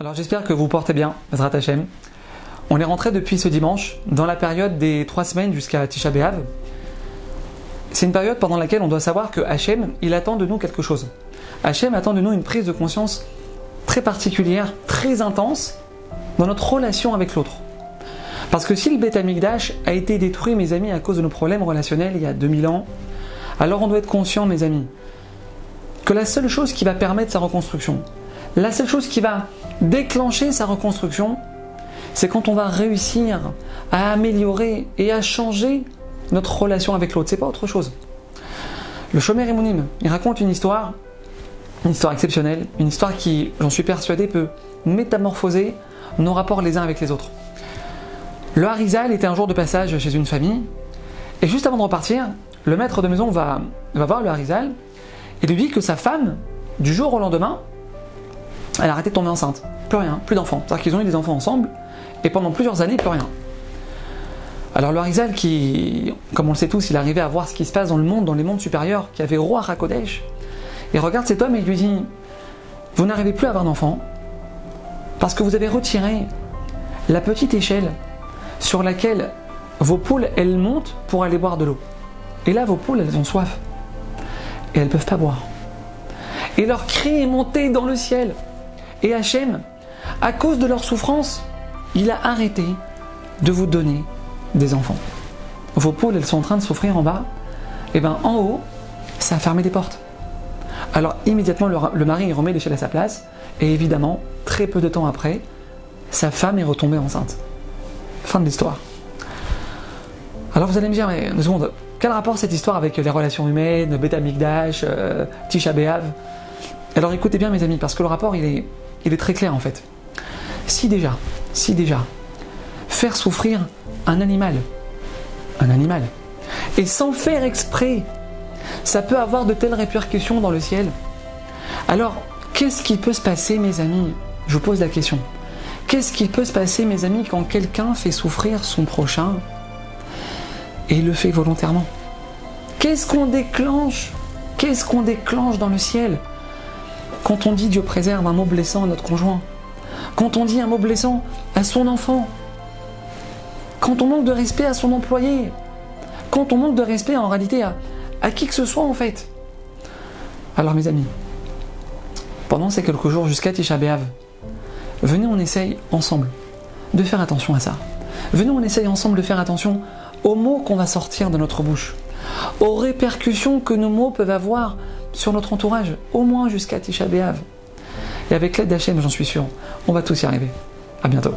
Alors j'espère que vous portez bien, Bezrat Hashem. On est rentré depuis ce dimanche dans la période des 3 semaines jusqu'à Tisha B'Av. C'est une période pendant laquelle on doit savoir que Hashem, il attend de nous quelque chose. Hashem attend de nous une prise de conscience très particulière, très intense dans notre relation avec l'autre. Parce que si le Beth Amikdash a été détruit, mes amis, à cause de nos problèmes relationnels il y a 2000 ans, alors on doit être conscient, mes amis, que la seule chose qui va permettre sa reconstruction, la seule chose qui va déclencher sa reconstruction, c'est quand on va réussir à améliorer et à changer notre relation avec l'autre. C'est pas autre chose. Le Shomer Emunim, il raconte une histoire exceptionnelle, une histoire qui, j'en suis persuadé, peut métamorphoser nos rapports les uns avec les autres. Le Harizal était un jour de passage chez une famille, et juste avant de repartir, le maître de maison va voir le Harizal et lui dit que sa femme, du jour au lendemain, elle a arrêté de tomber enceinte. Plus rien, plus d'enfants. C'est-à-dire qu'ils ont eu des enfants ensemble, et pendant plusieurs années, plus rien. Alors le Harizal, qui, comme on le sait tous, il arrivait à voir ce qui se passe dans le monde, dans les mondes supérieurs, qui avait roi Hakodesh, il regarde cet homme et il lui dit « Vous n'arrivez plus à avoir d'enfants parce que vous avez retiré la petite échelle sur laquelle vos poules, elles montent pour aller boire de l'eau. Et là, vos poules, elles ont soif. Et elles ne peuvent pas boire. Et leur cri est monté dans le ciel. Et Hachem, à cause de leur souffrance, il a arrêté de vous donner des enfants. Vos poules, elles sont en train de souffrir en bas. Et bien en haut, ça a fermé des portes. Alors immédiatement, le mari il remet l'échelle à sa place. Et évidemment, très peu de temps après, sa femme est retombée enceinte. Fin de l'histoire. Alors vous allez me dire, mais 2 secondes, quel rapport cette histoire avec les relations humaines, Beth Amikdash, Tisha B'Av? Alors écoutez bien mes amis, parce que le rapport il est très clair en fait. Si déjà, faire souffrir un animal, et sans faire exprès, ça peut avoir de telles répercussions dans le ciel, alors qu'est-ce qui peut se passer mes amis? Je vous pose la question. Qu'est-ce qui peut se passer mes amis quand quelqu'un fait souffrir son prochain et le fait volontairement? Qu'est-ce qu'on déclenche dans le ciel quand on dit Dieu préserve un mot blessant à notre conjoint? Quand on dit un mot blessant à son enfant? Quand on manque de respect à son employé? Quand on manque de respect en réalité à qui que ce soit en fait? Alors mes amis, pendant ces quelques jours jusqu'à Tisha B'Av, venez on essaye ensemble de faire attention à ça. Venez on essaye ensemble de faire attention aux mots qu'on va sortir de notre bouche, aux répercussions que nos mots peuvent avoir sur notre entourage, au moins jusqu'à Tisha B'Av. Et avec l'aide d'Hachem, j'en suis sûr, on va tous y arriver. À bientôt.